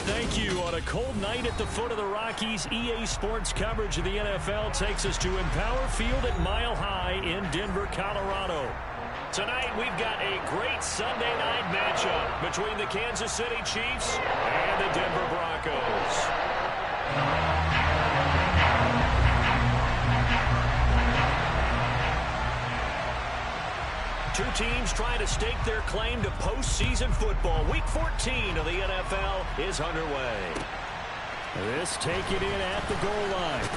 thank you. On a cold night at the foot of the Rockies, EA Sports coverage of the NFL takes us to Empower Field at Mile High in Denver, Colorado. Tonight, we've got a great Sunday night matchup between the Kansas City Chiefs and the Denver Broncos. Two teams trying to stake their claim to postseason football. Week 14 of the NFL is underway. This taken in at the goal line.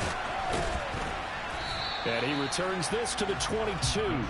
And he returns this to the 22.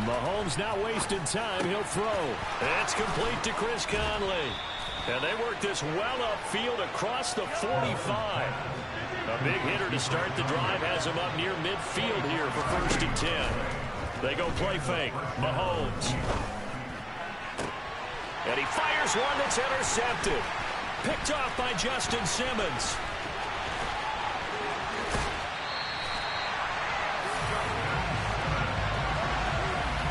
Mahomes not wasting time. He'll throw. It's complete to Chris Conley. And they work this well upfield across the 45. A big hitter to start the drive has him up near midfield here for 1st and 10. They go play fake. Mahomes. And he fires one that's intercepted. Picked off by Justin Simmons.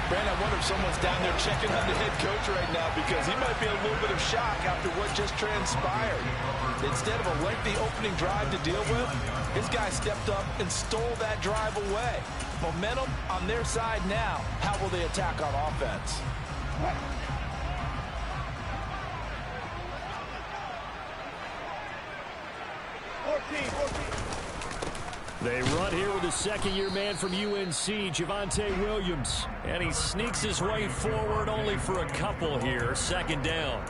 Brand, I wonder if someone's down there checking on the head coach right now because he might be in a little bit of shock after what just transpired. Instead of a lengthy opening drive to deal with, his guy stepped up and stole that drive away. Momentum on their side now. How will they attack on offense? They run here with a second-year man from UNC, Javonte Williams. And he sneaks his way forward only for a couple here. 2nd down.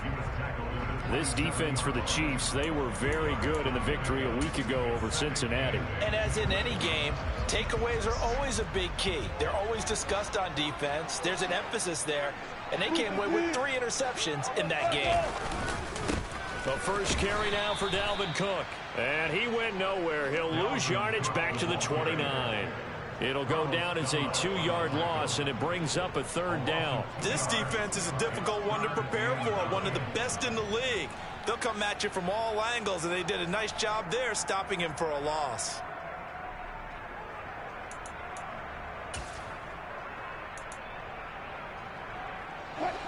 This defense for the Chiefs, they were very good in the victory a week ago over Cincinnati. And as in any game, takeaways are always a big key. They're always discussed on defense. There's an emphasis there. And they came away with 3 interceptions in that game. The first carry now for Dalvin Cook. And he went nowhere. He'll lose yardage back to the 29. It'll go down as a 2-yard loss, and it brings up a 3rd down. This defense is a difficult one to prepare for, one of the best in the league. They'll come at you from all angles, and they did a nice job there stopping him for a loss.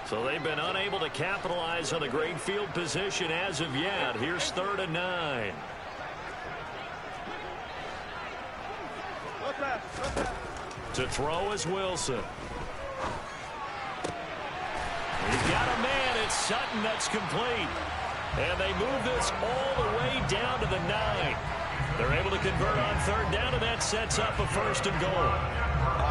So they've been unable to capitalize on the great field position as of yet. Here's 3rd and 9. To throw is Wilson. He's got a man. It's Sutton that's complete. And they move this all the way down to the 9. They're able to convert on 3rd down, and that sets up a 1st and goal.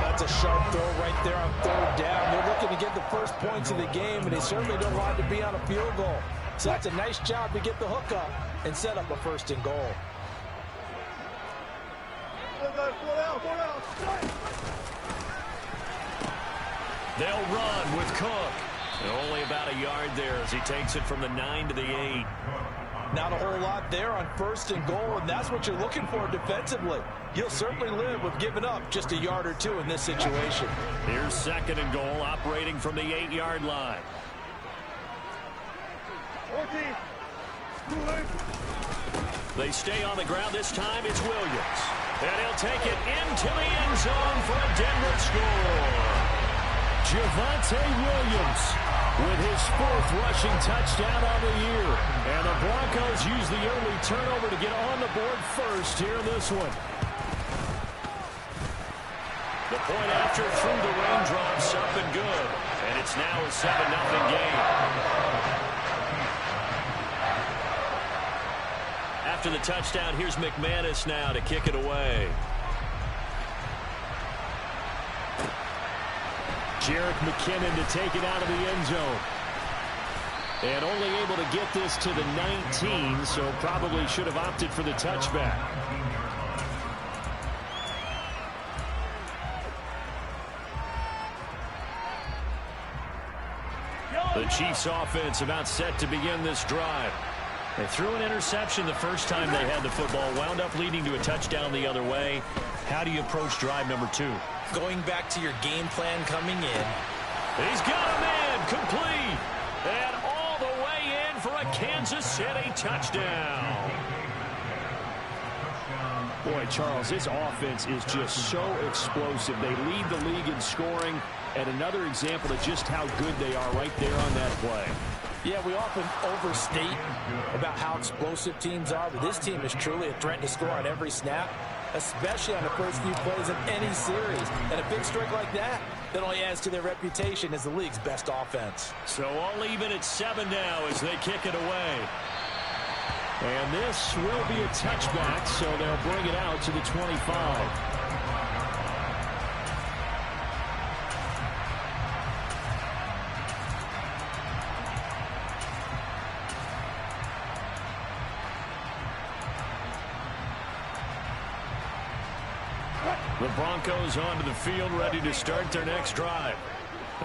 That's a sharp throw right there on 3rd down. They're looking to get the first points of the game, and they certainly don't want to be on a field goal. So that's a nice job to get the hook up and set up a 1st and goal. They'll run with Cook. And only about a yard there as he takes it from the 9 to the 8. Not a whole lot there on 1st and goal, and that's what you're looking for defensively. You'll certainly live with giving up just a yard or 2 in this situation. Here's 2nd and goal, operating from the 8-yard line. They stay on the ground. This time it's Williams. And he'll take it into the end zone for a Denver score. Javonte Williams with his 4th rushing touchdown on the year. And the Broncos use the early turnover to get on the board first here in this one. The point after through the raindrops up and good. And it's now a 7-0 game. After the touchdown, here's McManus now to kick it away. Jerick McKinnon to take it out of the end zone. And only able to get this to the 19, so probably should have opted for the touchback. The Chiefs offense about set to begin this drive. They threw an interception the first time they had the football, wound up leading to a touchdown the other way. How do you approach drive number 2? Going back to your game plan coming in. He's got him in, complete, and all the way in for a Kansas City touchdown. Boy, Charles, this offense is just so explosive. They lead the league in scoring, and another example of just how good they are right there on that play. Yeah, we often overstate about how explosive teams are, but this team is truly a threat to score on every snap, especially on the first few plays of any series. And a big strike like that only adds to their reputation as the league's best offense. So all even at 7 now as they kick it away. And this will be a touchback, so they'll bring it out to the 25. The Broncos onto the field, ready to start their next drive.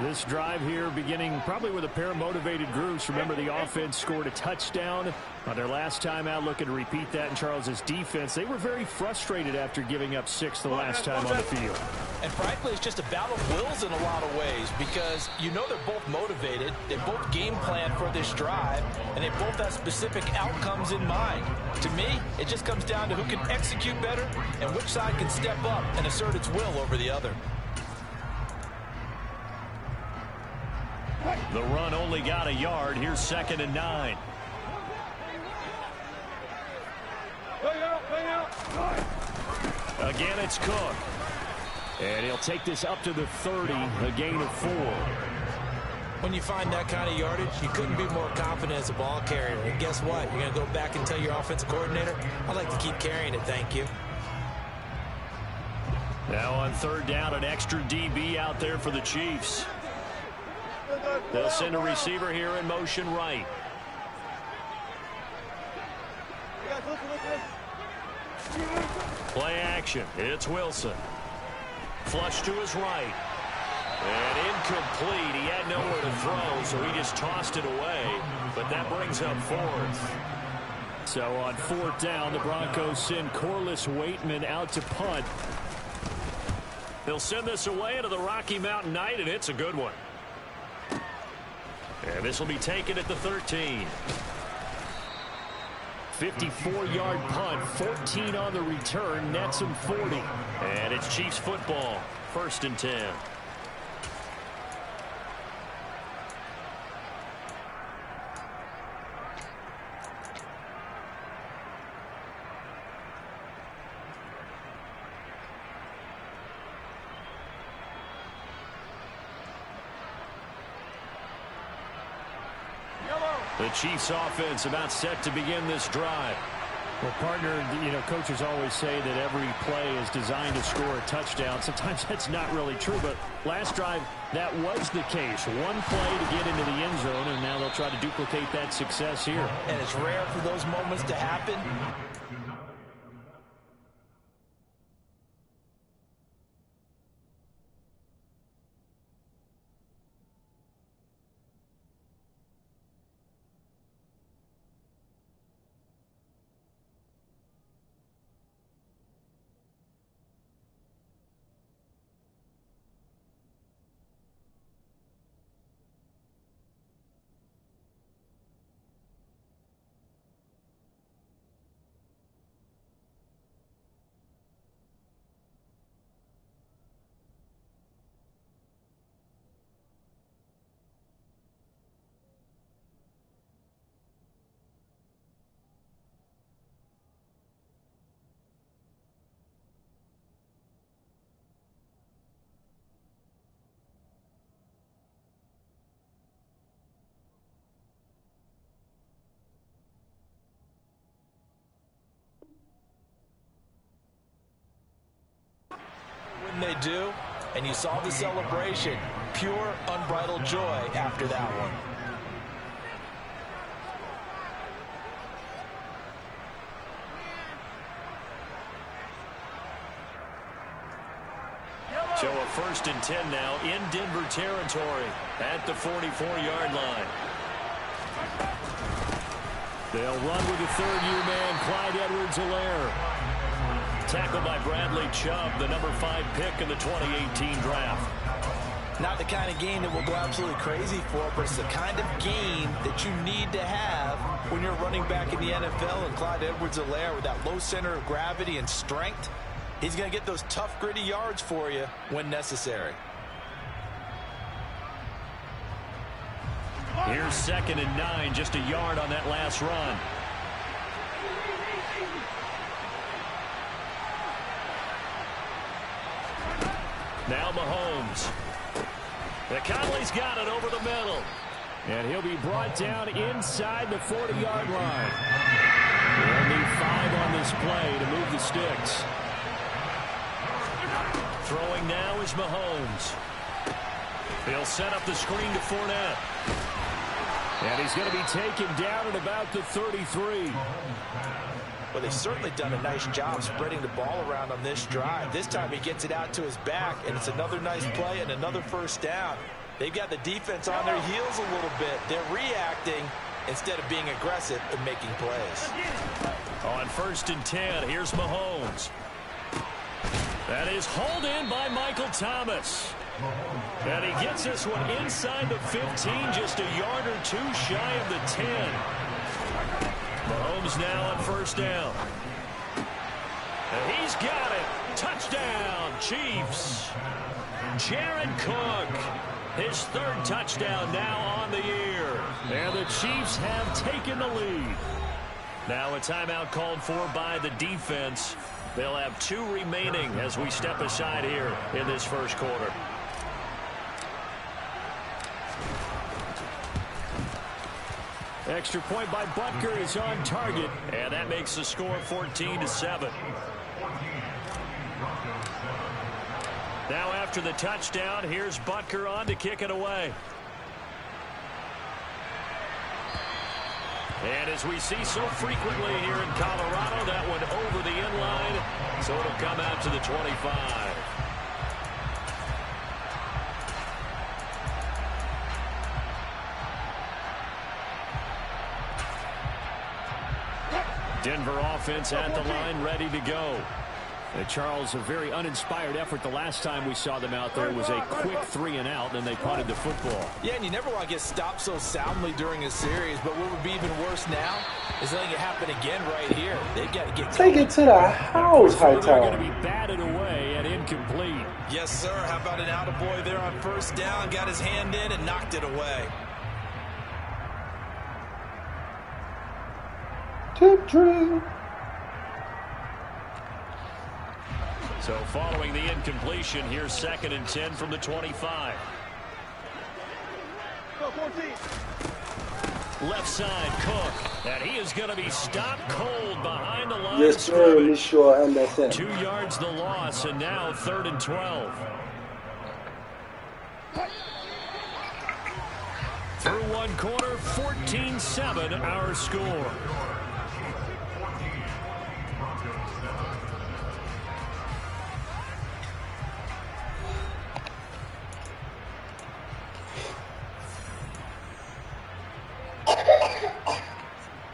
This drive here beginning probably with a pair of motivated groups. Remember, the offense scored a touchdown on their last time out, looking to repeat that in Charles's defense. They were very frustrated after giving up 6 the last time on the field. And frankly, it's just a battle of wills in a lot of ways, because you know they're both motivated, they both game plan for this drive, and they both have specific outcomes in mind. To me, it just comes down to who can execute better and which side can step up and assert its will over the other. The run only got a yard. Here's 2nd and 9. Again, it's Cook. And he'll take this up to the 30, a gain of 4. When you find that kind of yardage, you couldn't be more confident as a ball carrier. And guess what? You're going to go back and tell your offensive coordinator, I'd like to keep carrying it, thank you. Now on 3rd down, an extra DB out there for the Chiefs. They'll send a receiver here in motion right. Play action. It's Wilson. Flush to his right. And incomplete. He had nowhere to throw, so he just tossed it away. But that brings up 4th. So on 4th down, the Broncos send Corliss Waitman out to punt. They'll send this away into the Rocky Mountain Night, and it's a good one. And this will be taken at the 13. 54-yard punt, 14 on the return, nets him 40. And it's Chiefs football, 1st and 10. The Chiefs offense about set to begin this drive. Well, partner, you know, coaches always say that every play is designed to score a touchdown. Sometimes that's not really true, but last drive, that was the case. One play to get into the end zone, and now they'll try to duplicate that success here. And it's rare for those moments to happen. They do, and you saw the celebration. Pure, unbridled joy after that one. So a 1st and 10 now in Denver territory at the 44-yard line. They'll run with the third-year man, Clyde Edwards-Helaire. Tackled by Bradley Chubb, the number 5 pick in the 2018 draft. Not the kind of game that will go absolutely crazy for, but it's the kind of game that you need to have when you're running back in the NFL. And Clyde Edwards-Helaire, with that low center of gravity and strength, he's going to get those tough, gritty yards for you when necessary. Here's 2nd and 9, just a yard on that last run. Now Mahomes. Conley's got it over the middle. And he'll be brought down inside the 40-yard line. They'll need 5 on this play to move the sticks. Throwing now is Mahomes. He'll set up the screen to Fournette. And he's going to be taken down at about the 33. Well, they've certainly done a nice job spreading the ball around on this drive. This time he gets it out to his back, and it's another nice play and another first down. They've got the defense on their heels a little bit. They're reacting instead of being aggressive and making plays. On 1st and 10, here's Mahomes. That is hauled in by Michael Thomas. And he gets this one inside the 15, just a yard or 2 shy of the 10. Mahomes now on 1st down. And he's got it. Touchdown, Chiefs. Jared Cook, his 3rd touchdown now on the year. And the Chiefs have taken the lead. Now a timeout called for by the defense. They'll have 2 remaining as we step aside here in this first quarter. Extra point by Butker is on target, and that makes the score 14-7. Now after the touchdown, here's Butker on to kick it away. And as we see so frequently here in Colorado, that one over the end line, so it'll come out to the 25. Denver offense at the line, ready to go. Charles, a very uninspired effort the last time we saw them out there. It was a quick 3-and-out, and they punted the football. Yeah, and you never want to get stopped so soundly during a series, but what would be even worse now is letting it happen again right here. They've got to get take it to the house, Hightower. They're going to be batted away and incomplete. Yes, sir. How about an attaboy there on 1st down? Got his hand in and knocked it away. Tip drill. So following the incompletion, here's 2nd and 10 from the 25. Left side, Cook. And he is going to be stopped cold behind the line. Yes, sir. He's sure understand. 2 yards the loss, and now 3rd and 12. Through 1 quarter, 14-7 our score.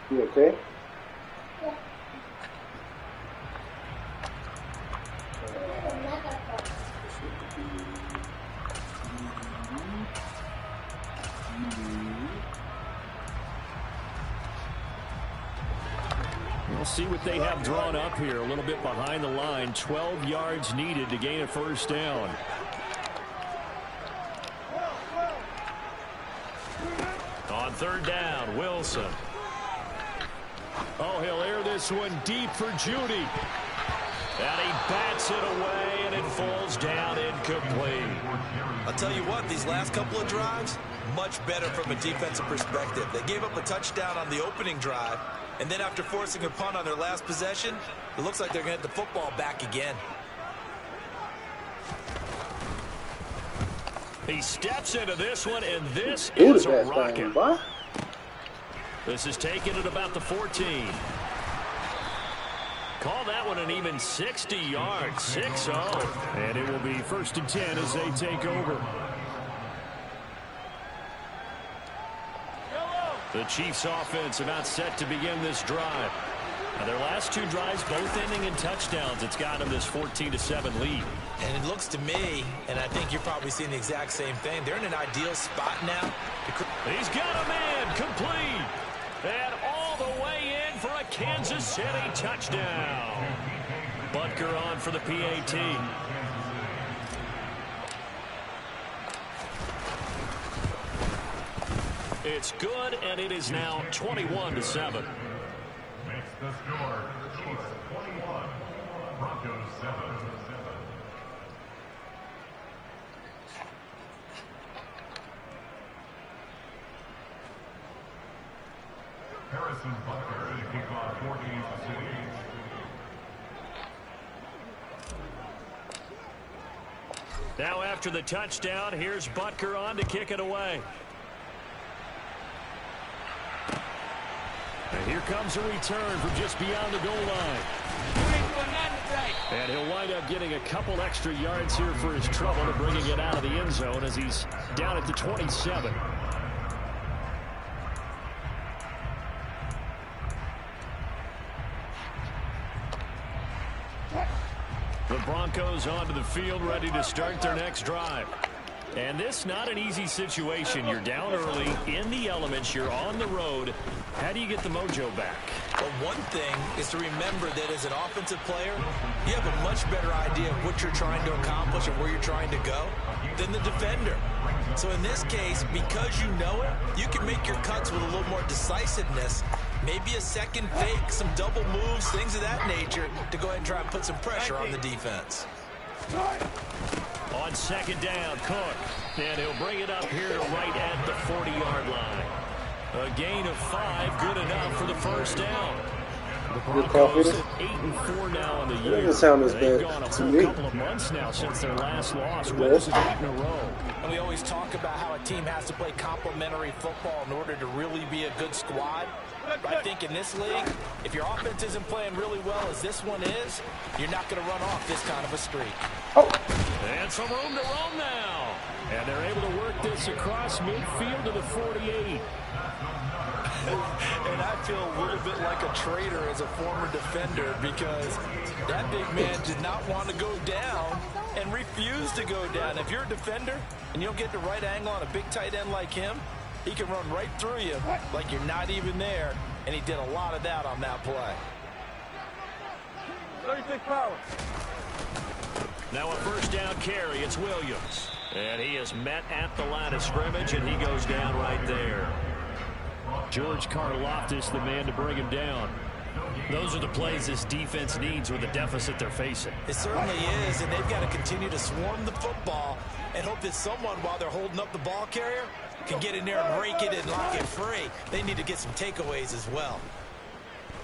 You okay? We'll see what they have drawn up here. A little bit behind the line. 12 yards needed to gain a 1st down. On 3rd down, Wilson. Oh, he'll air this one deep for Judy. And he bats it away, and it falls down incomplete. I'll tell you what, these last couple of drives, much better from a defensive perspective. They gave up a touchdown on the opening drive, and then after forcing a punt on their last possession, it looks like they're going to get the football back again. He steps into this one, and this is a rocket. This is taken at about the 14. Call that one an even 60 yards, 6-0. And it will be 1st and 10 as they take over. The Chiefs offense about set to begin this drive. Now their last 2 drives both ending in touchdowns. It's got them this 14-7 lead. And it looks to me, and I think you're probably seeing the exact same thing, they're in an ideal spot now. He's got a man complete. And all the way in for a Kansas City touchdown. Butker on for the PAT. It's good, and it is now 21-7. Makes the score. Chiefs 21, Broncos 7. Harrison Butker to kick off for Kansas City. Now after the touchdown, here's Butker on to kick it away. And here comes a return from just beyond the goal line. And he'll wind up getting a couple extra yards here for his trouble and bringing it out of the end zone as he's down at the 27. The Broncos onto the field, ready to start their next drive. And this not an easy situation. You're down early, in the elements, you're on the road. How do you get the mojo back? Well, one thing is to remember that as an offensive player, you have a much better idea of what you're trying to accomplish and where you're trying to go than the defender. So in this case, because you know it, you can make your cuts with a little more decisiveness. Maybe a second fake, some double moves, things of that nature to go ahead and try and put some pressure on the defense. On second down, Cook. And he'll bring it up here to right at the 40-yard line. A gain of 5, good enough for the first down. The Broncos at 8-4 now on the year. Doesn't sound as They've bad gone a to full me. couple of months now since their last loss. Wins 8 in a row. And we always talk about how a team has to play complementary football in order to really be a good squad. I think in this league, if your offense isn't playing really well as this one is, you're not going to run off this kind of a streak. Oh. And some room to roam now. And they're able to work this across midfield to the 48. And I feel a little bit like a traitor as a former defender because that big man did not want to go down and refused to go down. If you're a defender and you don't get the right angle on a big tight end like him, he can run right through you like you're not even there, and he did a lot of that on that play. 36 power. Now a first down carry, it's Williams. And he is met at the line of scrimmage, and he goes down right there. George Karlaftis, the man to bring him down. Those are the plays this defense needs with the deficit they're facing. It certainly is, and they've got to continue to swarm the football and hope that someone, while they're holding up the ball carrier, can get in there and rake it and lock it free. They need to get some takeaways as well.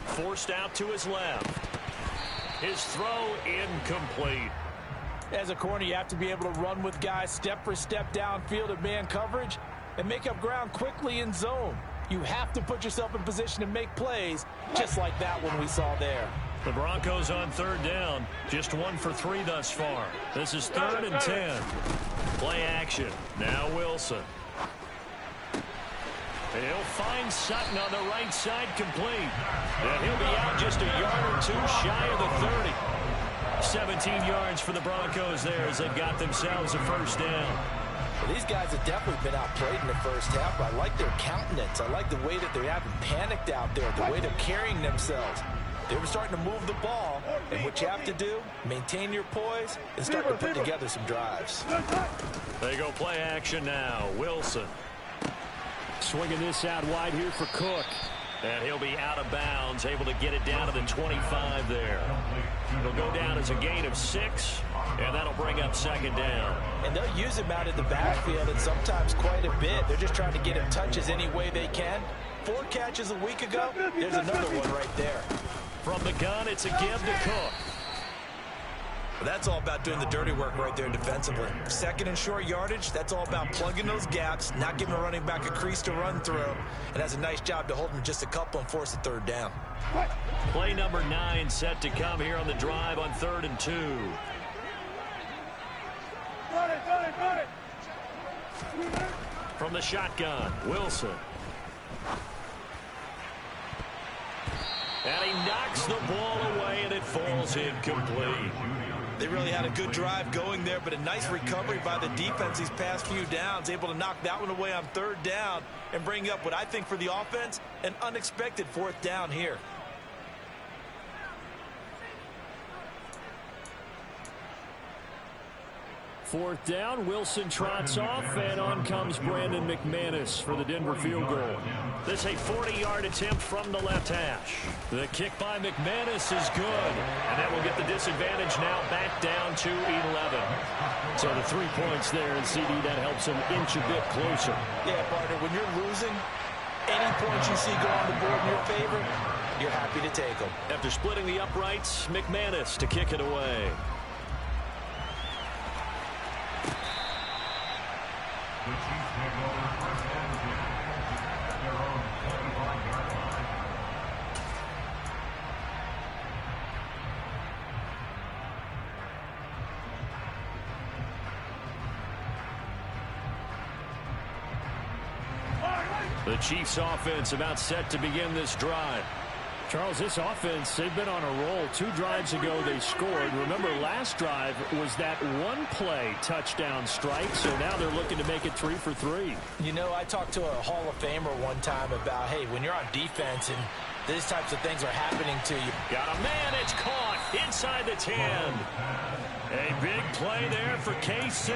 Forced out to his left. His throw incomplete. As a corner, you have to be able to run with guys step for step downfield at man coverage and make up ground quickly in zone. You have to put yourself in position to make plays, just like that one we saw there. The Broncos on third down, just 1 for 3 thus far. This is 3rd and 10. Play action. Now Wilson. He'll find Sutton on the right side, complete. And he'll be out just a yard or 2 shy of the 30. 17 yards for the Broncos there as they've got themselves a first down. Well, these guys have definitely been outplayed in the first half. I like their countenance. I like the way that they haven't panicked out there, the way they're carrying themselves. They were starting to move the ball, and what you have to do, maintain your poise and start to put together some drives. They go play action now. Wilson. Swinging this out wide here for Cook. And he'll be out of bounds, able to get it down to the 25 there. It'll go down as a gain of 6, and that'll bring up second down. And they'll use him out in the backfield, and sometimes quite a bit. They're just trying to get him touches any way they can. 4 catches a week ago, there's another one right there. From the gun, it's a give to Cook. That's all about doing the dirty work right there defensively. Second and short yardage, that's all about plugging those gaps, not giving a running back a crease to run through, and has a nice job to hold him just a couple and force a third down. Play number 9 set to come here on the drive on 3rd and 2. From the shotgun, Wilson. And he knocks the ball away, and it falls incomplete. They really had a good drive going there, but a nice recovery by the defense these past few downs, able to knock that one away on third down and bring up what I think for the offense, an unexpected fourth down here. Fourth down, Wilson trots off, and on comes Brandon McManus for the Denver field goal. This is a 40-yard attempt from the left hash. The kick by McManus is good, and that will get the disadvantage now back down to 11. So the 3 points there, and CD, that helps him inch a bit closer. Yeah, partner, when you're losing, any points you see go on the board in your favor, you're happy to take them. After splitting the uprights, McManus to kick it away. The Chiefs take over first and 10 at their own 25-yard line. The Chiefs offense about set to begin this drive. Charles, this offense, they've been on a roll. 2 drives ago, they scored. Remember, last drive was that one-play touchdown strike, so now they're looking to make it 3 for 3. You know, I talked to a Hall of Famer one time about, hey, when you're on defense and these types of things are happening to you. Got a man, it's caught inside the 10. A big play there for KC.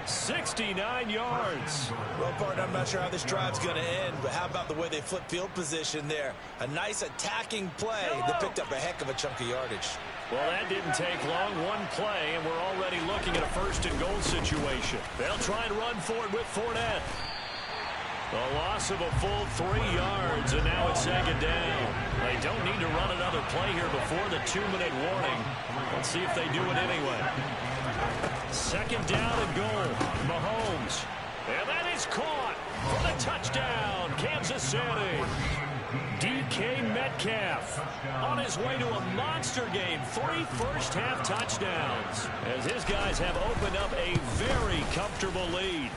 69 yards. Well, partner, I'm not sure how this drive's going to end, but how about the way they flip field position there? A nice attacking play that picked up a heck of a chunk of yardage. Well, that didn't take long. One play, and we're already looking at a first-and-goal situation. They'll try and run for it with Fournette. A loss of a full 3 yards, and now it's second down. They don't need to run another play here before the 2-minute warning. Let's see if they do it anyway. Second down and goal. Mahomes. And that is caught for the touchdown, Kansas City. DK Metcalf on his way to a monster game. 3 first-half touchdowns as his guys have opened up a very comfortable lead.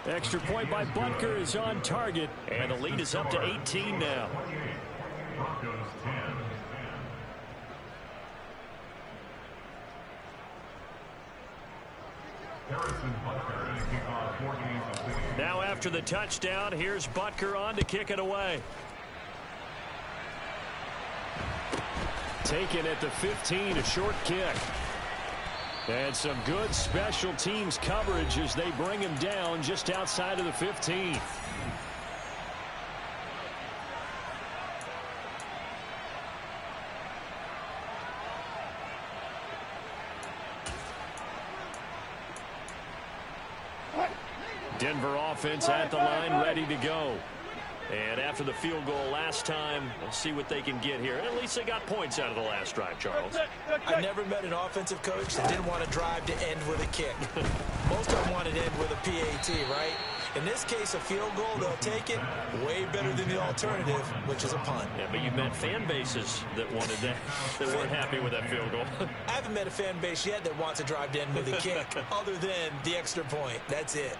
Extra point by Butker is on target, and the lead is up to 18 now. Broncos 10. Harrison Butker to kick off 14th of 16. Now after the touchdown, here's Butker on to kick it away. Taken at the 15, a short kick. And some good special teams coverage as they bring him down just outside of the 15. Denver offense at the line, ready to go. And after the field goal last time, we'll see what they can get here. At least they got points out of the last drive, Charles. I never met an offensive coach that didn't want to drive to end with a kick. Most of them wanted to end with a PAT, right? In this case, a field goal, they'll take it way better than the alternative, which is a punt. Yeah, but you've met fan bases that wanted that, that weren't happy with that field goal. I haven't met a fan base yet that wants to drive to end with a kick, other than the extra point. That's it.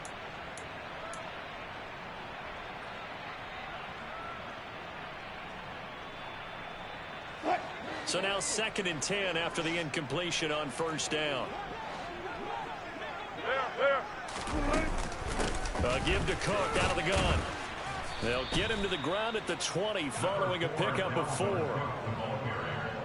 So now 2nd and 10 after the incompletion on first down. A give to Cook out of the gun. They'll get him to the ground at the 20 following a pickup of 4.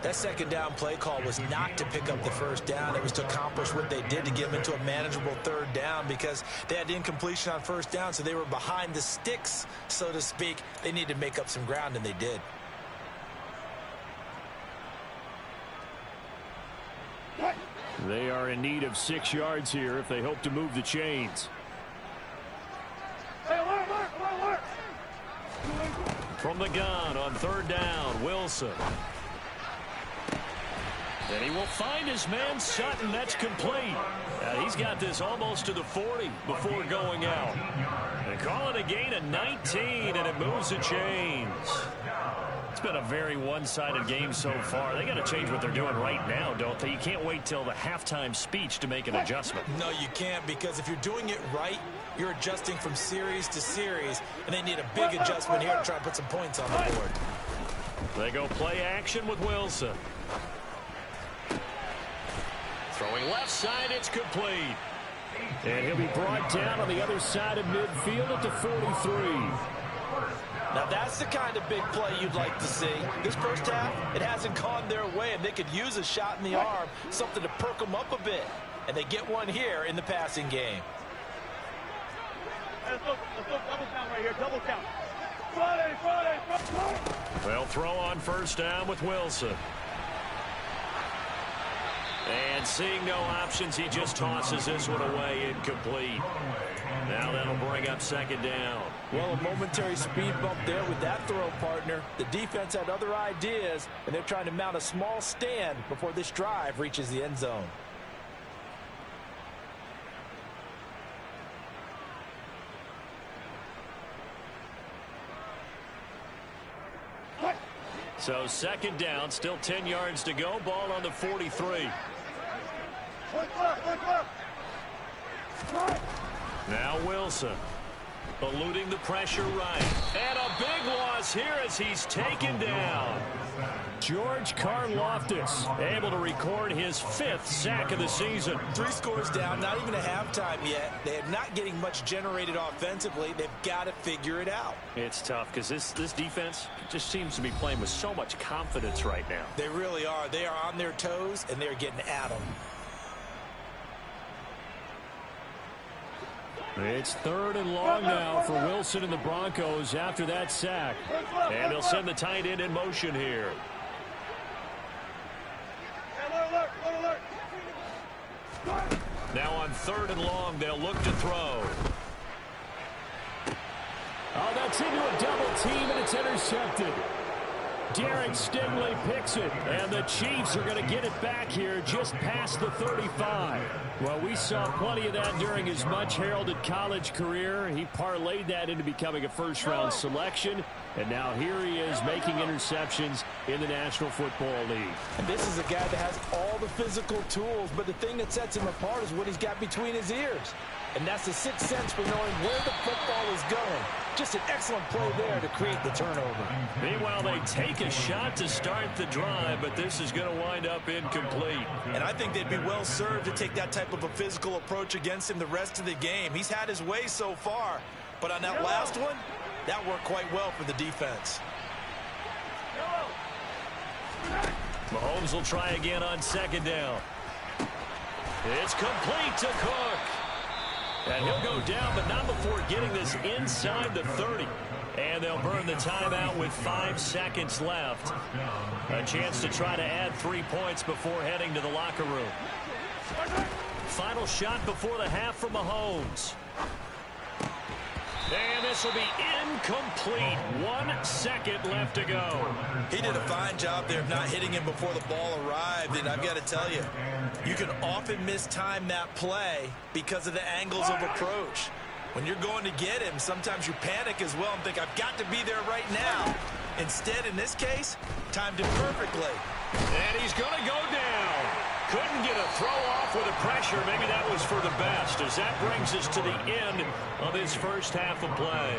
That second down play call was not to pick up the first down. It was to accomplish what they did to get them into a manageable third down because they had incompletion on first down, so they were behind the sticks, so to speak. They needed to make up some ground, and they did. They are in need of 6 yards here if they hope to move the chains. From the gun on third down, Wilson. And he will find his man Sutton. That's complete. He's got this almost to the 40 before going out. They call it a gain of 19, and it moves the chains. It's been a very one-sided game so far. They got to change what they're doing right now, don't they? You can't wait till the halftime speech to make an adjustment. No, you can't, because if you're doing it right, you're adjusting from series to series, and they need a big adjustment here to try and put some points on the board. They go play action with Wilson. Throwing left side, it's complete. And he'll be brought down on the other side of midfield at the 43. Now that's the kind of big play you'd like to see. This first half, it hasn't gone their way, and they could use a shot in the arm, something to perk them up a bit. And they get one here in the passing game. Let's go double count right here, double count. They'll throw on first down with Wilson. And seeing no options, he just tosses this one away, incomplete. Now that'll bring up second down. Well, a momentary speed bump there with that throw, partner. The defense had other ideas, and they're trying to mount a small stand before this drive reaches the end zone. So second down, still 10 yards to go. Ball on the 43. Now Wilson, eluding the pressure right. And a big loss here as he's taken down. George Karlaftis able to record his 5th sack of the season. 3 scores down, not even a halftime yet. They are not getting much generated offensively. They've got to figure it out. It's tough because this defense just seems to be playing with so much confidence right now. They really are. They are on their toes, and they're getting at them. It's 3rd and long now for Wilson and the Broncos after that sack. And they'll send the tight end in motion here. Now on 3rd and long, they'll look to throw. Oh, that's into a double team, and it's intercepted. Derek Stingley picks it, and the Chiefs are going to get it back here just past the 35. Well, we saw plenty of that during his much-heralded college career. He parlayed that into becoming a first-round selection, and now here he is making interceptions in the National Football League. And this is a guy that has all the physical tools, but the thing that sets him apart is what he's got between his ears. And that's the sixth sense for knowing where the football is going. Just an excellent play there to create the turnover. Meanwhile, they take a shot to start the drive, but this is going to wind up incomplete. And I think they'd be well served to take that type of a physical approach against him the rest of the game. He's had his way so far, but on that last one, that worked quite well for the defense. Mahomes will try again on second down. It's complete to Cook. And he'll go down, but not before getting this inside the 30. And they'll burn the timeout with 5 seconds left. A chance to try to add 3 points before heading to the locker room. Final shot before the half for Mahomes. And this will be incomplete. 1 second left to go. He did a fine job there of not hitting him before the ball arrived. And I've got to tell you, you can often mistime that play because of the angles of approach. When you're going to get him, sometimes you panic as well and think, I've got to be there right now. Instead, in this case, timed it perfectly. And he's going to go down. Couldn't get a throw off with the pressure. Maybe that was for the best, as that brings us to the end of this first half of play.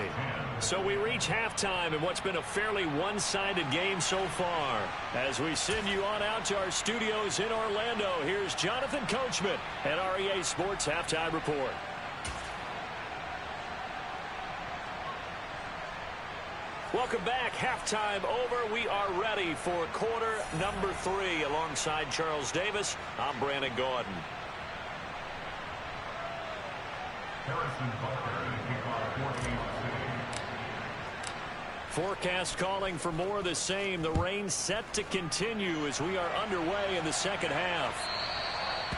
So we reach halftime in what's been a fairly one-sided game so far. As we send you on out to our studios in Orlando, here's Jonathan Coachman at REA Sports Halftime Report. Welcome back. Halftime over. We are ready for quarter number 3. Alongside Charles Davis, I'm Brandon Gordon. Forecast calling for more of the same. The rain set to continue as we are underway in the second half.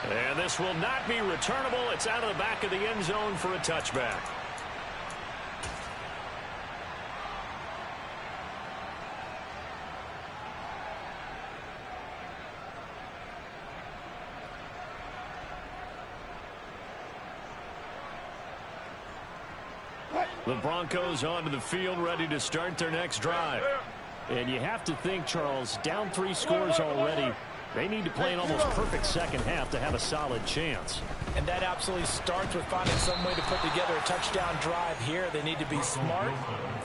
And this will not be returnable. It's out of the back of the end zone for a touchback. The Broncos onto the field, ready to start their next drive. And you have to think, Charles, down 3 scores already. They need to play an almost perfect second half to have a solid chance. And that absolutely starts with finding some way to put together a touchdown drive here. They need to be smart,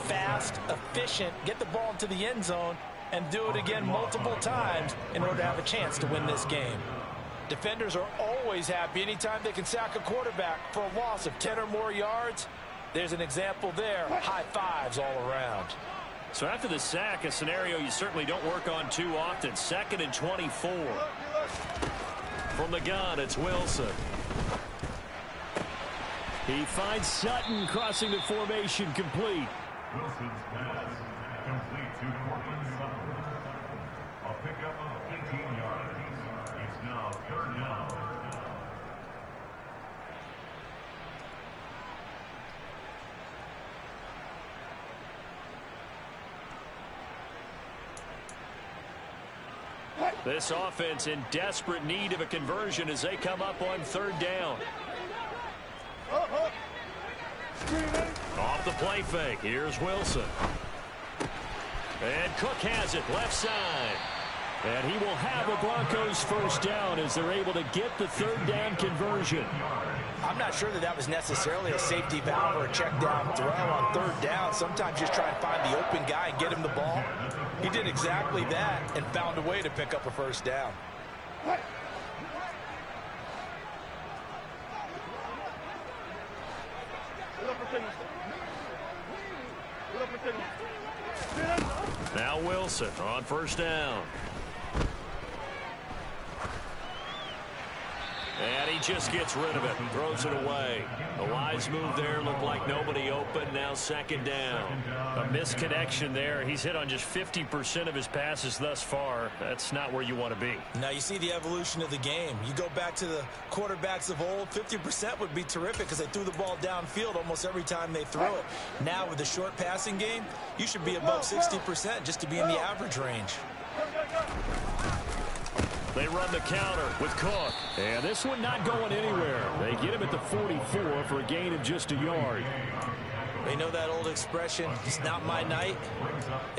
fast, efficient, get the ball into the end zone, and do it again multiple times in order to have a chance to win this game. Defenders are always happy anytime they can sack a quarterback for a loss of 10 or more yards. There's an example there. High fives all around. So after the sack, a scenario you certainly don't work on too often. 2nd and 24. From the gun, it's Wilson. He finds Sutton crossing the formation complete. Wilson's pass complete to Cortland Sutton. A pickup of 18 yards. It's now 3rd down. This offense in desperate need of a conversion as they come up on 3rd down. Off the play fake. Here's Wilson. And Cook has it left side. And he will have the Broncos 1st down as they're able to get the 3rd down conversion. I'm not sure that was necessarily a safety valve or a check down throw on 3rd down. Sometimes just try and find the open guy and get him the ball. He did exactly that and found a way to pick up a 1st down. Now Wilson on 1st down. And he just gets rid of it and throws it away. The wise move there, looked like nobody open. Now 2nd down. A misconnection there. He's hit on just 50% of his passes thus far. That's not where you want to be. Now you see the evolution of the game. You go back to the quarterbacks of old, 50% would be terrific because they threw the ball downfield almost every time they threw it. Now with the short passing game, you should be above 60% just to be in the average range. They run the counter with Cook. And this one not going anywhere. They get him at the 44 for a gain of just a yard. They know that old expression, it's not my night.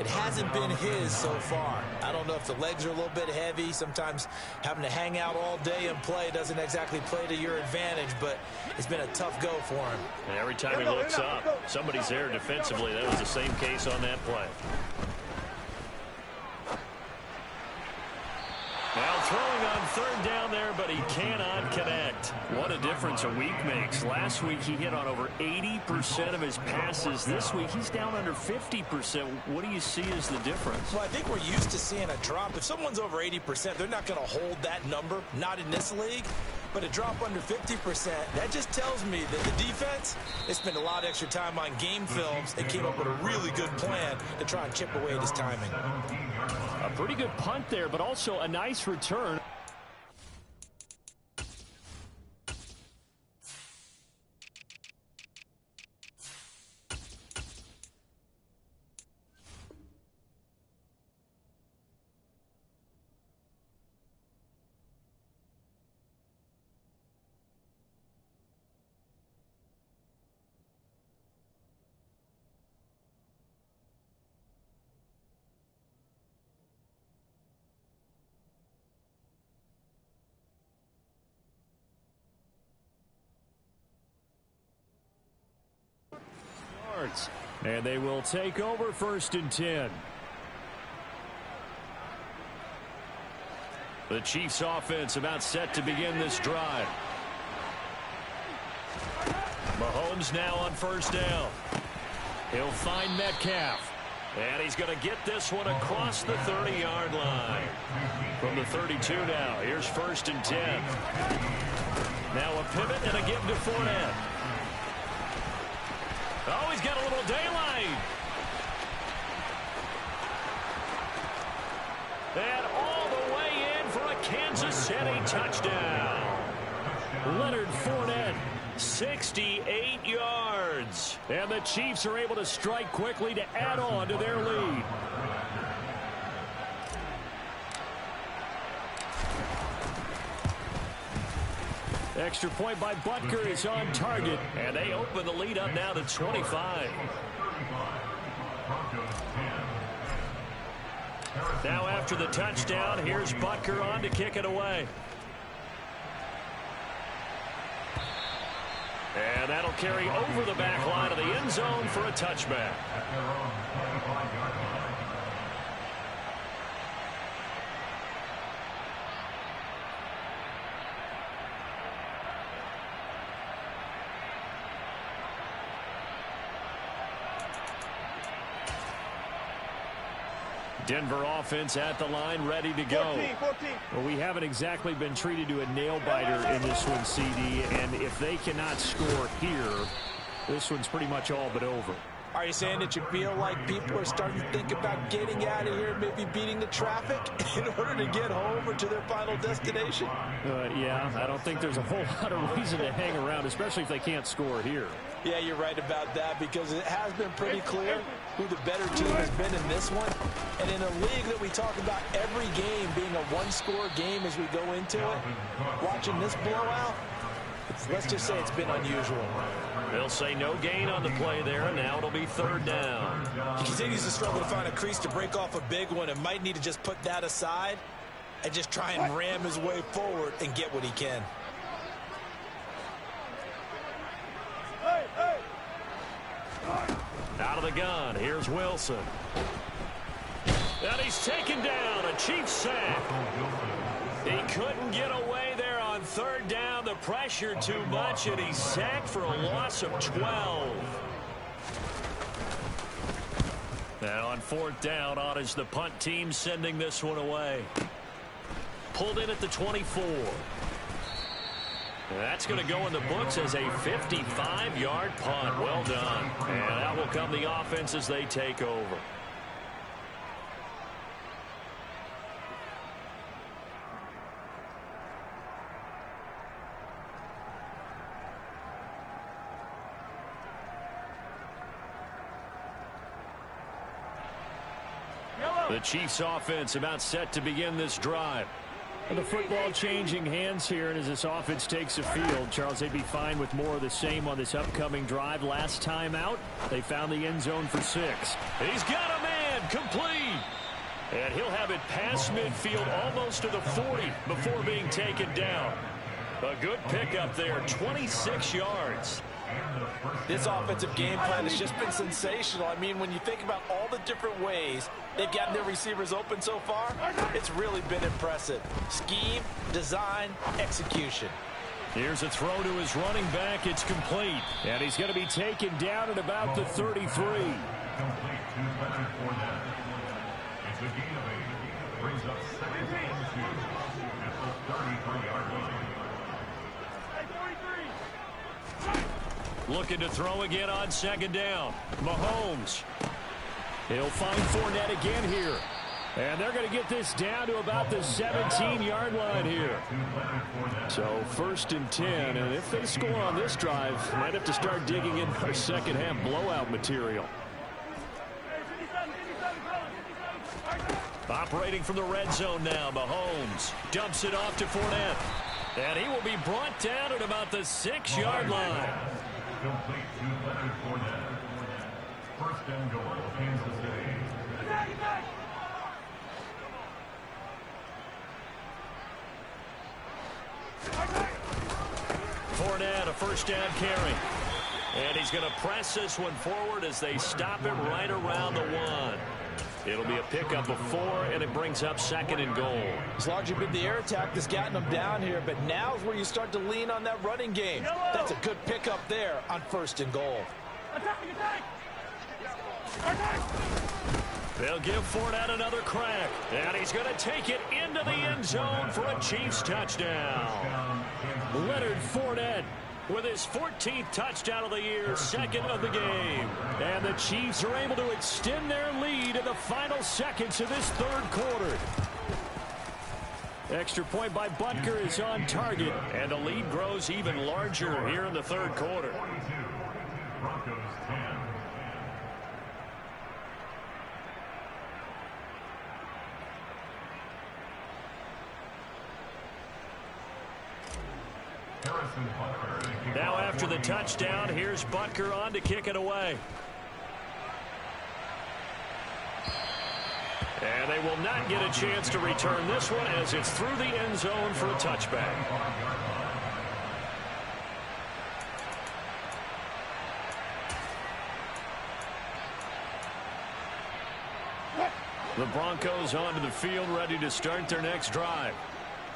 It hasn't been his so far. I don't know if the legs are a little bit heavy. Sometimes having to hang out all day and play doesn't exactly play to your advantage, but it's been a tough go for him. And every time he looks up, somebody's there defensively. That was the same case on that play. Now throwing on 3rd down there, but he cannot connect. What a difference a week makes. Last week he hit on over 80% of his passes. This week he's down under 50%. What do you see as the difference? Well, I think we're used to seeing a drop. If someone's over 80%, they're not going to hold that number, not in this league. But a drop under 50%, that just tells me that the defense, they spent a lot of extra time on game films and came up with a really good plan to try and chip away at his timing. A pretty good punt there, but also a nice return. And they will take over 1st and 10. The Chiefs offense about set to begin this drive. Mahomes now on 1st down. He'll find Metcalf. And he's going to get this one across the 30-yard line. From the 32 now, here's 1st and 10. Now a pivot and a give to Fournette. Oh, he's got a little daylight. And all the way in for a Kansas City touchdown. Leonard Fournette, 68 yards. And the Chiefs are able to strike quickly to add on to their lead. Extra point by Butker is on target, and they open the lead up now to 25. Now after the touchdown, here's Butker on to kick it away. And that'll carry over the back line of the end zone for a touchback. Denver offense at the line, ready to go. 14. Well, we haven't exactly been treated to a nail-biter in this one, CD, and if they cannot score here, this one's pretty much all but over. Are you saying that you feel like people are starting to think about getting out of here, maybe beating the traffic in order to get home or to their final destination? Yeah, I don't think there's a whole lot of reason to hang around, especially if they can't score here. Yeah, you're right about that, because it has been pretty clear who the better team has been in this one. And in a league that we talk about every game being a one-score game as we go into it, watching this blowout, let's just say it's been unusual. They'll say no gain on the play there, and now it'll be third down. He continues to struggle to find a crease to break off a big one and might need to just put that aside and just try and ram his way forward and get what he can. Out of the gun, here's Wilson. And he's taken down, a Chiefs sack. He couldn't get away there on third down. The pressure too much, and he's sacked for a loss of 12. Now on fourth down, on is the punt team sending this one away. Pulled in at the 24. That's going to go in the books as a 55-yard punt. Well done. And out will come the offense as they take over. The Chiefs offense about set to begin this drive. And the football changing hands here, and as this offense takes the field, Charles, they'd be fine with more of the same on this upcoming drive. Last time out, they found the end zone for 6. He's got a man, complete. And he'll have it past midfield almost to the 40 before being taken down. A good pickup there, 26 yards. This offensive game plan has just been sensational. I mean, when you think about all the different ways they've gotten their receivers open so far, it's really been impressive. Scheme, design, execution. Here's a throw to his running back. It's complete. And he's going to be taken down at about the 33. Complete to Leonard Fournette. It's a gain of 8. Brings up 2nd and 2 at the 33-yard line. Looking to throw again on second down. Mahomes. He'll find Fournette again here. And they're going to get this down to about the 17-yard line here. So 1st and 10. And if they score on this drive, might have to start digging in for second-half blowout material. Operating from the red zone now, Mahomes dumps it off to Fournette. And he will be brought down at about the 6-yard line. Complete to Leonard Fournette. 1st and goal, Kansas City. Fournette, a first down carry. And he's going to press this one forward as they stop it right around the 1. It'll be a pickup of 4, and it brings up 2nd and goal. It's largely been the air attack that's gotten them down here, but now's where you start to lean on that running game. That's a good pickup there on 1st and goal. They'll give Fournette another crack, and he's going to take it into the end zone for a Chiefs touchdown. Leonard Fournette with his 14th touchdown of the year, 2nd of the game. And the Chiefs are able to extend their lead in the final seconds of this 3rd quarter. Extra point by Butker is on target, and the lead grows even larger here in the 3rd quarter. Broncos 10. Now after the touchdown, here's Butker on to kick it away. And they will not get a chance to return this one as it's through the end zone for a touchback. The Broncos onto the field ready to start their next drive.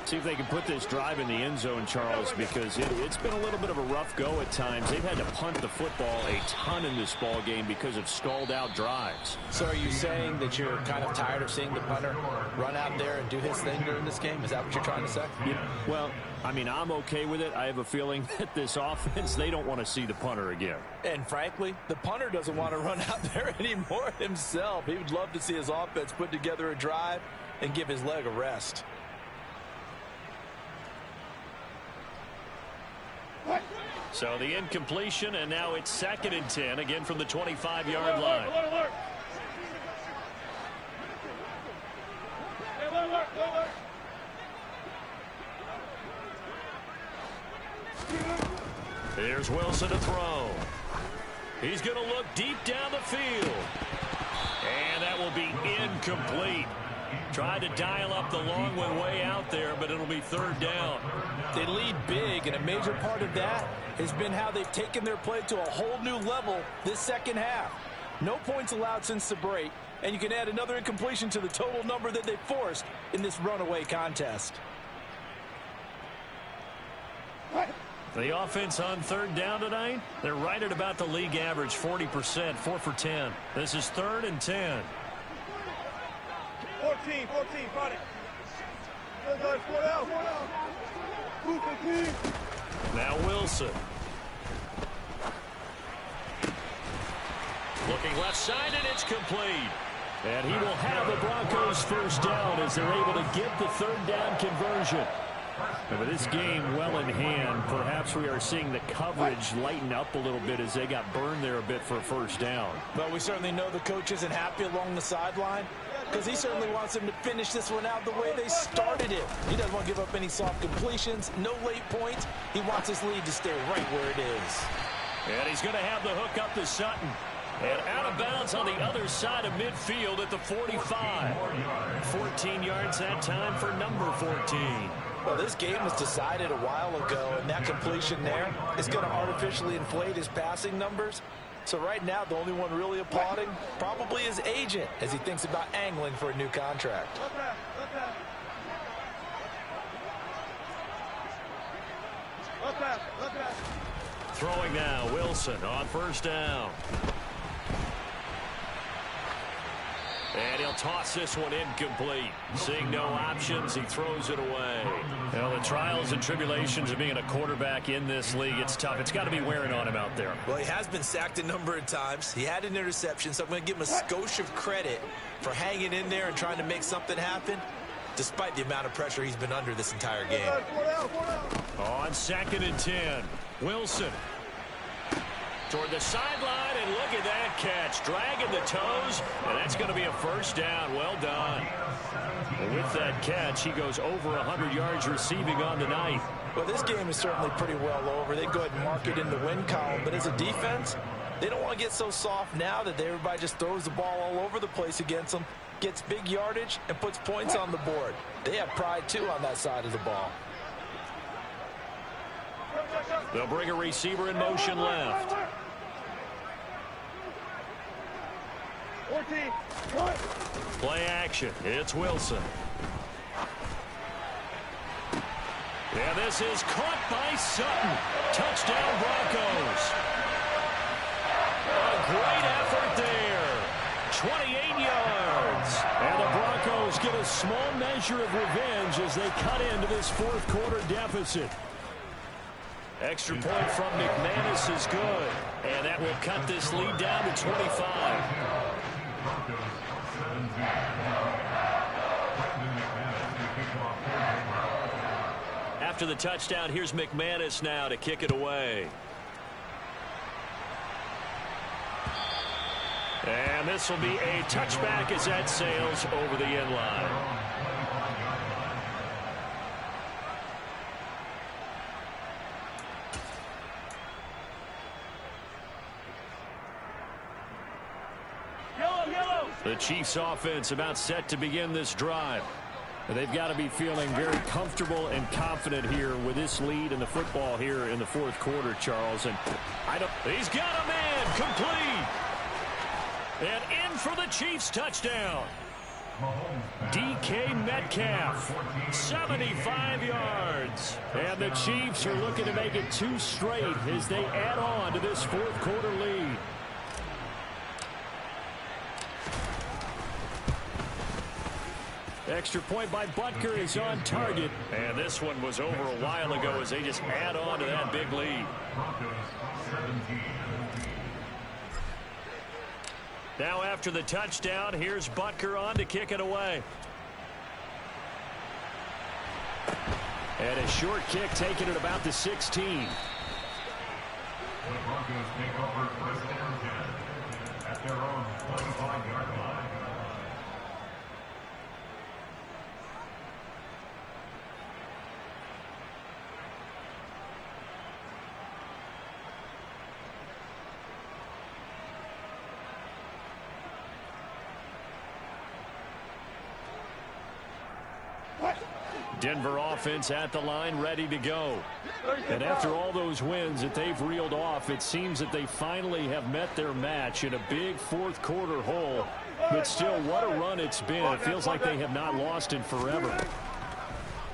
See if they can put this drive in the end zone, Charles, because it's been a little bit of a rough go at times. They've had to punt the football a ton in this ball game because of stalled-out drives. So are you saying that you're kind of tired of seeing the punter run out there and do his thing during this game? Is that what you're trying to say? Yeah, well, I mean, I'm okay with it. I have a feeling that this offense, they don't want to see the punter again. And frankly, the punter doesn't want to run out there anymore himself. He would love to see his offense put together a drive and give his leg a rest. So the incompletion, and now it's 2nd and 10, again from the 25-yard line. Here's Wilson to throw. He's going to look deep down the field. And that will be incomplete. Tried to dial up the long one way out there, but it'll be 3rd down. They lead big, and a major part of that has been how they've taken their play to a whole new level this second half. No points allowed since the break, and you can add another incompletion to the total number that they forced in this runaway contest. The offense on 3rd down tonight, they're right at about the league average, 40%, 4 for 10. This is 3rd and 10. 14, got it. Now Wilson. Looking left side, and it's complete. And he will have the Broncos 1st down as they're able to get the 3rd down conversion. And with this game well in hand, perhaps we are seeing the coverage lighten up a little bit as they got burned there a bit for a 1st down. But we certainly know the coach isn't happy along the sideline, because he certainly wants them to finish this one out the way they started it. He doesn't want to give up any soft completions, no late points. He wants his lead to stay right where it is. And he's going to have the hook up to Sutton. And out of bounds on the other side of midfield at the 45. 14 yards that time for number 14. Well, this game was decided a while ago, and that completion there is going to artificially inflate his passing numbers. So right now, the only one really applauding probably his agent as he thinks about angling for a new contract. Throwing now, Wilson on 1st down. And he'll toss this one incomplete. Seeing no options, he throws it away. Well, the trials and tribulations of being a quarterback in this league, it's tough. It's got to be wearing on him out there. Well, he has been sacked a number of times. He had an interception, so I'm going to give him a skosh of credit for hanging in there and trying to make something happen, despite the amount of pressure he's been under this entire game. On 2nd and 10, Wilson. Toward the sideline, and look at that catch. Dragging the toes, and that's going to be a 1st down. Well done. And with that catch, he goes over 100 yards receiving on the night. Well, this game is certainly pretty well over. They go ahead and mark it in the win column, but as a defense, they don't want to get so soft now that everybody just throws the ball all over the place against them, gets big yardage, and puts points on the board. They have pride, too, on that side of the ball. They'll bring a receiver in motion left. 14, Play action. It's Wilson. Yeah, this is caught by Sutton. Touchdown, Broncos. A great effort there. 28 yards. And the Broncos get a small measure of revenge as they cut into this 4th quarter deficit. Extra point from McManus is good. And that will cut this lead down to 25. After the touchdown, here's McManus now to kick it away. And this will be a touchback as that sails over the end line. The Chiefs offense about set to begin this drive. They've got to be feeling very comfortable and confident here with this lead in the football here in the 4th quarter, Charles. And he's got a man complete. And in for the Chiefs touchdown. DK Metcalf, 75 yards. And the Chiefs are looking to make it 2 straight as they add on to this fourth quarter lead. Extra point by Butker is on target. And this one was over a while ago as they just add on to that big lead. Now after the touchdown, here's Butker on to kick it away. And a short kick taken at about the 16. The Broncos take over first and 10 at their own 25-yard line. Denver offense at the line, ready to go. And after all those wins that they've reeled off, it seems that they finally have met their match in a big fourth quarter hole. But still, what a run it's been. It feels like they have not lost in forever.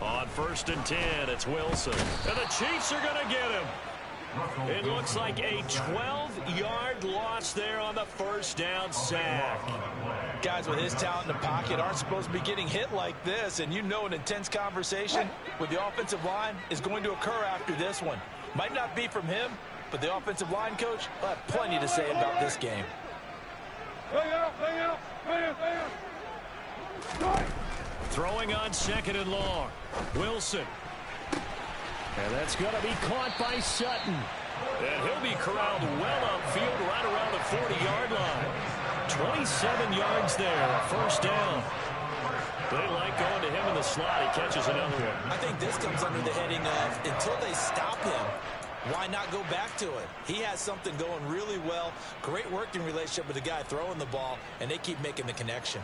On 1st and 10, it's Wilson. And the Chiefs are going to get him. It looks like a 12-yard loss there on the first down sack. Guys with his talent in the pocket aren't supposed to be getting hit like this, and you know an intense conversation with the offensive line is going to occur after this one. Might not be from him, but the offensive line coach will have plenty to say about this game. Throwing on 2nd and long. Wilson. And that's going to be caught by Sutton. And he'll be corralled well upfield right around the 40-yard line. 27 yards there, first down. They like going to him in the slot. He catches another one. I think this comes under the heading of until they stop him, why not go back to it? He has something going really well. Great working relationship with the guy throwing the ball, and they keep making the connection.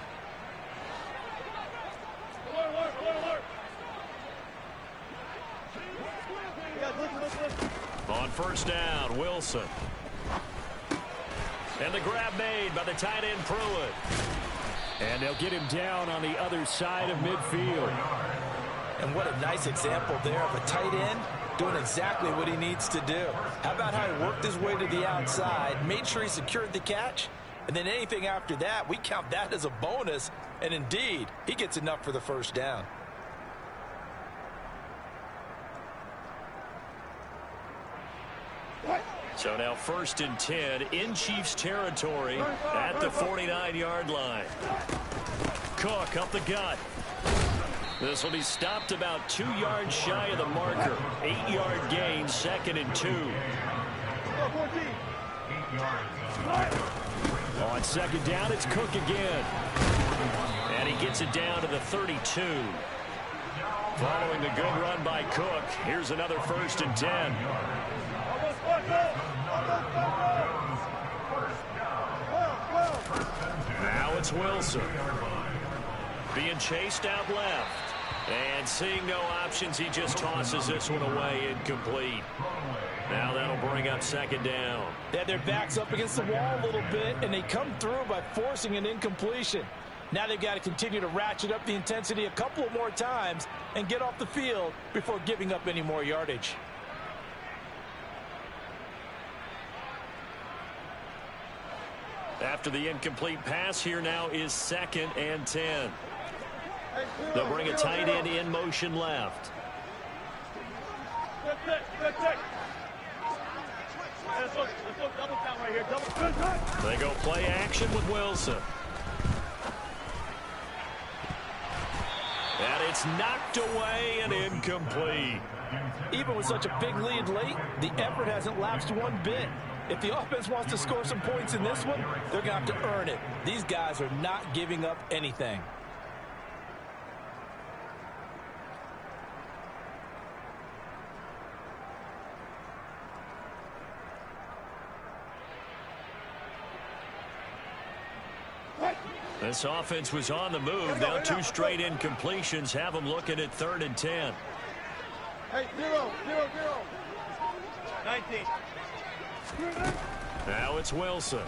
On 1st down, Wilson. And the grab made by the tight end Pruitt. And they'll get him down on the other side of midfield. And what a nice example there of a tight end doing exactly what he needs to do. How about how he worked his way to the outside, made sure he secured the catch, and then anything after that, we count that as a bonus. And indeed, he gets enough for the first down. So now 1st and 10 in Chiefs territory at the 49-yard line. Cook up the gut. This will be stopped about 2 yards shy of the marker. 8-yard gain, 2nd and 2. On 2nd down, it's Cook again. And he gets it down to the 32. Following the good run by Cook, here's another 1st and 10. Now it's Wilson. Being chased out left. And seeing no options, he just tosses this one away, incomplete. Now that'll bring up 2nd down. They had their backs up against the wall a little bit, and they come through by forcing an incompletion. Now they've got to continue to ratchet up the intensity a couple of more times and get off the field before giving up any more yardage. After the incomplete pass, here now is 2nd and 10. They'll bring a tight end in motion left. They go play action with Wilson. And it's knocked away and incomplete. Even with such a big lead late, the effort hasn't lapsed one bit. If the offense wants to score some points in this one, they're going to have to earn it. These guys are not giving up anything. This offense was on the move. Now 2 straight incompletions have them looking at 3rd and 10. Hey, 0, 0, 0. 19. Now it's Wilson.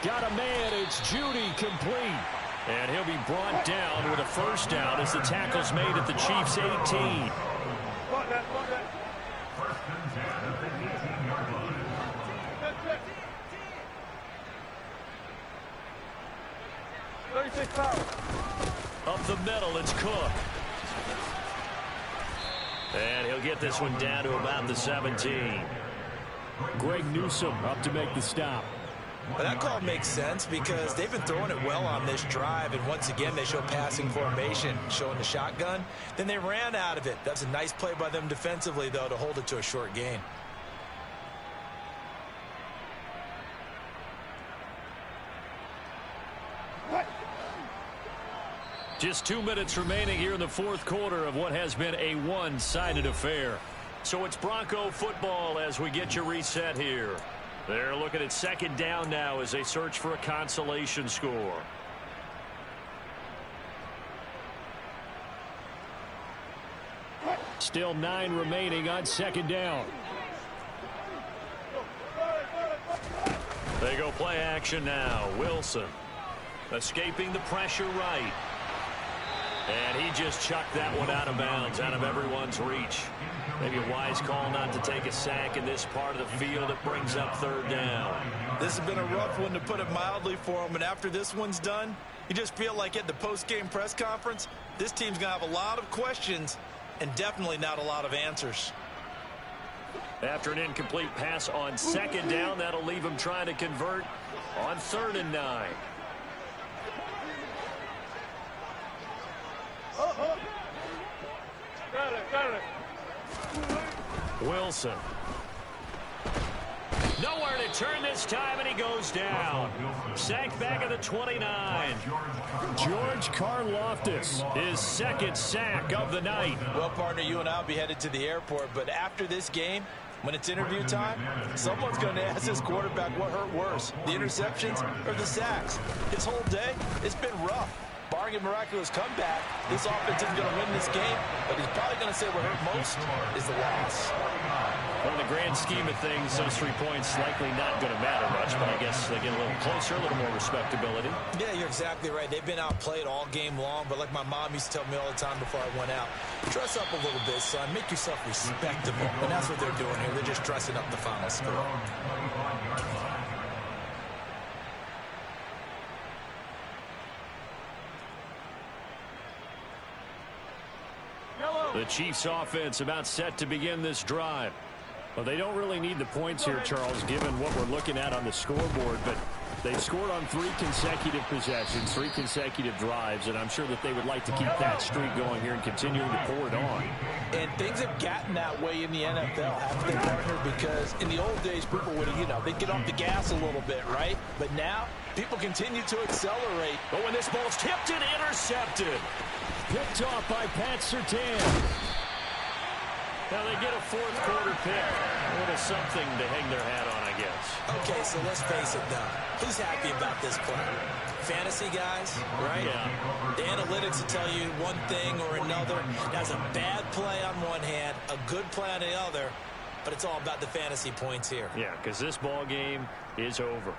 Got a man. It's Judy complete. And he'll be brought down with a first down as the tackle's made at the Chiefs' 18. First and 10 at the 18-yard line. Up the middle, it's Cook. And he'll get this one down to about the 17. Greg Newsome up to make the stop. Well, that call makes sense because they've been throwing it well on this drive, and once again they show passing formation, showing the shotgun. Then they ran out of it. That's a nice play by them defensively, though, to hold it to a short gain. Just 2 minutes remaining here in the fourth quarter of what has been a one-sided affair. So it's Bronco football as we get you reset here. They're looking at second down now as they search for a consolation score. Still 9 remaining on second down. They go play action now. Wilson escaping the pressure right. And he just chucked that one out of bounds, out of everyone's reach. Maybe a wise call not to take a sack in this part of the field. It brings up third down. This has been a rough one, to put it mildly, for him. And after this one's done, you just feel like at the post-game press conference, this team's going to have a lot of questions and definitely not a lot of answers. After an incomplete pass on second down, that'll leave him trying to convert on 3rd and 9. Wilson. Nowhere to turn this time, and he goes down. Sacked back at the 29. George Karlaftis, his second sack of the night. Well, partner, you and I will be headed to the airport, but after this game, when it's interview time, someone's going to ask this quarterback what hurt worse, the interceptions or the sacks. His whole day, it's been rough. Barring a miraculous comeback, this offense isn't going to win this game, but he's probably going to say what hurt most is the loss. Well, in the grand scheme of things, those 3 points likely not going to matter much, but I guess they get a little closer, a little more respectability. Yeah, you're exactly right. They've been outplayed all game long, but like my mom used to tell me all the time before I went out, dress up a little bit, son. Make yourself respectable. And that's what they're doing here. They're just dressing up the final score. The Chiefs offense about set to begin this drive. Well, they don't really need the points here, Charles, given what we're looking at on the scoreboard, but they've scored on 3 consecutive possessions, 3 consecutive drives, and I'm sure that they would like to keep that streak going here and continuing to pour it on. And things have gotten that way in the NFL, haven't they, partner? Because in the old days, people would, they'd get off the gas a little bit, right? But now, people continue to accelerate. But when this ball's tipped and intercepted. Picked off by Pat Surtain. Now they get a fourth quarter pick. A little something to hang their hat on, I guess. Okay, so let's face it, though. Who's happy about this play? Fantasy guys, right? Yeah. The analytics will tell you one thing or another. That's a bad play on one hand, a good play on the other, but it's all about the fantasy points here. Yeah, because this ball game is over.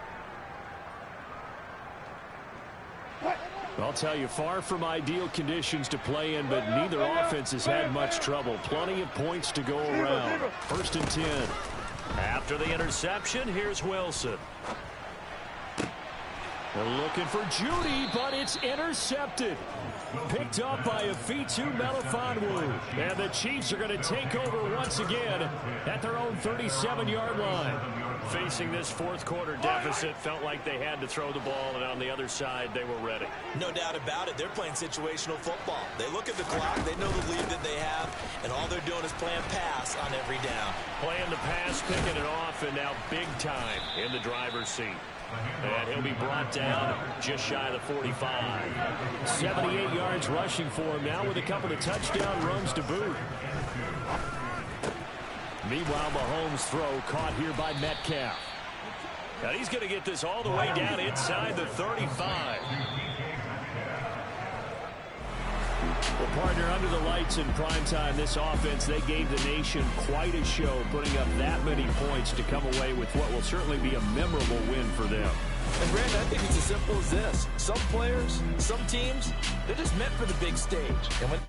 I'll tell you, far from ideal conditions to play in, but neither offense has had much trouble. Plenty of points to go around. 1st and 10. After the interception, here's Wilson. They're looking for Judy, but it's intercepted. Picked up by Afitu Melifonwu. And the Chiefs are going to take over once again at their own 37-yard line. Facing this fourth quarter deficit, felt like they had to throw the ball, and on the other side, they were ready. No doubt about it. They're playing situational football. They look at the clock, they know the lead that they have, and all they're doing is playing pass on every down. Playing the pass, picking it off, and now big time in the driver's seat. And he'll be brought down just shy of the 45. 78 yards rushing for him now with a couple of touchdown runs to boot. Meanwhile, Mahomes' throw caught here by Metcalf. Now he's going to get this all the way down inside the 35. Well, partner, under the lights in primetime, this offense, they gave the nation quite a show, putting up that many points to come away with what will certainly be a memorable win for them. And Brandon, I think it's as simple as this. Some players, some teams, they're just meant for the big stage. And when